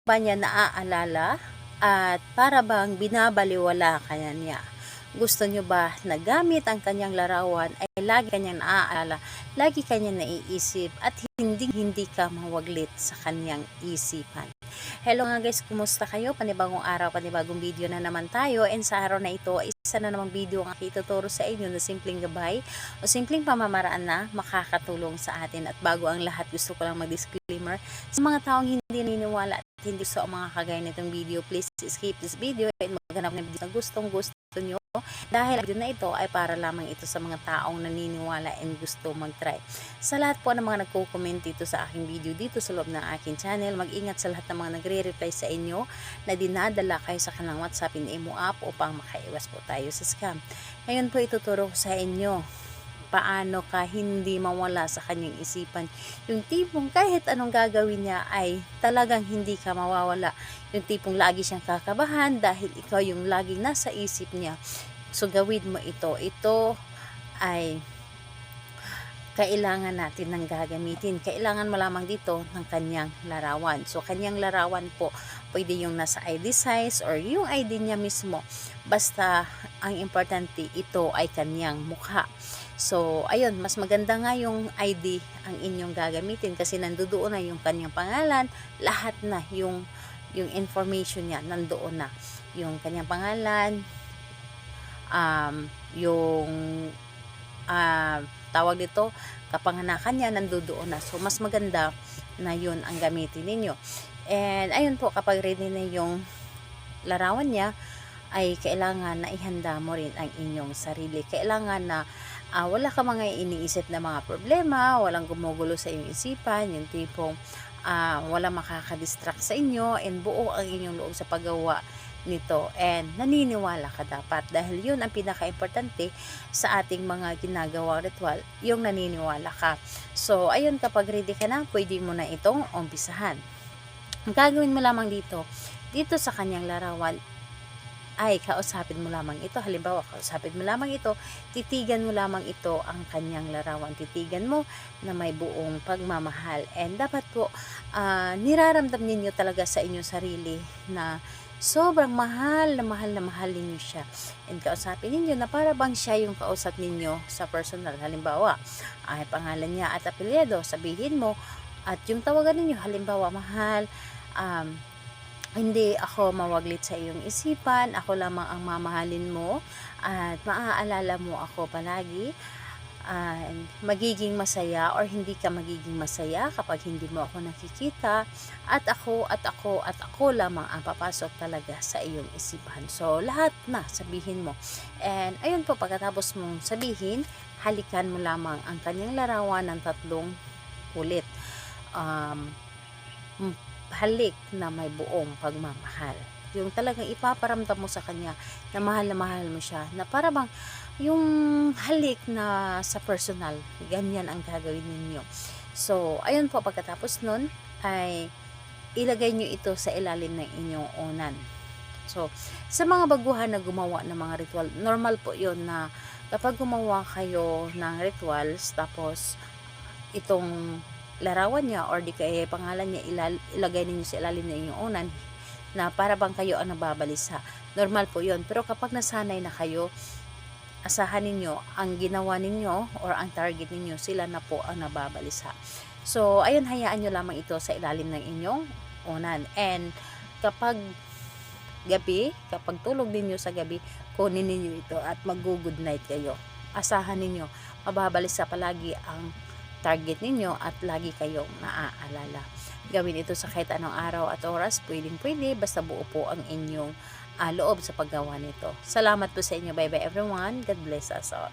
ba niya naaalala at para bang binabaliwala ka na niya? Gusto niyo ba na gamit ang kanyang larawan ay lagi kanyang naaalala, lagi kanyang naiisip at hindi ka mawaglit sa kanyang isipan? Hello nga guys, kumusta kayo? Panibagong araw, panibagong video na naman tayo, and sa araw na ito ay isa na namang video ang ituturo sa inyo na simpleng gabay o simpleng pamamaraan na makakatulong sa atin. At bago ang lahat, gusto ko lang mag-disclaimer sa mga taong hindi naniniwala at hindi gusto ang mga kagaya nitong video. Please skip this video and maghanap ng video na gustong gusto nyo, dahil ang video na ito ay para lamang ito sa mga taong naniniwala and gusto mag-try. Sa lahat po ng mga nagko-comment dito sa aking video dito sa loob ng aking channel, mag-ingat sa lahat ng mga nagre-reply sa inyo na dinadala kayo sa kanilang WhatsApp in Imo app upang makaiwas po tayo sa scam. Ngayon po ituturo ko sa inyo paano ka hindi mawala sa kanyang isipan. Yung tipong kahit anong gagawin niya ay talagang hindi ka mawawala. Yung tipong lagi siyang kakabahan dahil ikaw yung laging nasa isip niya. So gawin mo ito. Ito ay kailangan natin ng gagamitin. Kailangan mo lamang dito ng kanyang larawan. So kanyang larawan po, pwede yung nasa ID size or yung ID niya mismo. Basta ang importante ito ay kanyang mukha. So, ayun, mas maganda nga yung ID ang inyong gagamitin kasi nandoon na yung kanyang pangalan, lahat na yung information niya nandoon na. Yung kanyang pangalan, yung tawag dito, kapanganakan niya nandoon na. So, mas maganda na yun ang gamitin ninyo. And, ayun po, kapag ready na yung larawan niya, ay kailangan na ihanda mo rin ang inyong sarili. Kailangan na wala ka mga iniisip na mga problema, walang gumugulo sa inyong isipan, yung tipong walang makakadistract sa inyo, and buo ang inyong loob sa paggawa nito, and naniniwala ka dapat, dahil yun ang pinaka-importante sa ating mga ginagawang ritual, yung naniniwala ka. So, ayun, kapag ready ka na, pwede mo na itong umpisahan. Ang gagawin mo lamang dito sa kanyang larawan, ay kausapin mo lamang ito. Halimbawa, kausapin mo lamang ito, titigan mo lamang ito ang kanyang larawan. Titigan mo na may buong pagmamahal. And dapat po, niraramdam ninyo talaga sa inyong sarili na sobrang mahal na mahal ninyo siya. And kausapin ninyo na para bang siya yung kausap ninyo sa personal. Halimbawa, ay pangalan niya at apelyido, sabihin mo, at yung tawagan ninyo, halimbawa, mahal, hindi ako mawaglit sa iyong isipan, ako lamang ang mamahalin mo at maaalala mo ako palagi. Magiging masaya or hindi ka magiging masaya kapag hindi mo ako nakikita, at ako lamang ang papasok talaga sa iyong isipan. So lahat na sabihin mo. And ayun po, pagkatapos mong sabihin, halikan mo lamang ang kanyang larawan ng 3 ulit. Halik na may buong pagmamahal. Yung talagang ipaparamdam mo sa kanya na mahal mo siya, na para bang yung halik na sa personal, ganyan ang gagawin ninyo. So, ayun po, pagkatapos nun ay ilagay nyo ito sa ilalim ng inyong unan. So, sa mga baguhan na gumawa ng mga ritual, normal po yun na kapag gumawa kayo ng rituals, tapos itong larawan niya or di kaya pangalan niya ilagay ninyo sa ilalim ng inyong unan, na para bang kayo ang nababalisa. Normal po yun. Pero kapag nasanay na kayo, asahan ninyo ang ginawa ninyo or ang target ninyo, sila na po ang nababalisa. So, ayun, hayaan nyo lamang ito sa ilalim ng inyong unan. And kapag gabi, kapag tulog ninyo sa gabi, kunin ninyo ito at mag-good night kayo. Asahan ninyo, mababalisa palagi ang target ninyo at lagi kayong naaalala. Gawin ito sa kahit anong araw at oras, pwede, basta buo po ang inyong loob sa paggawa nito. Salamat po sa inyo. Bye bye everyone. God bless us all.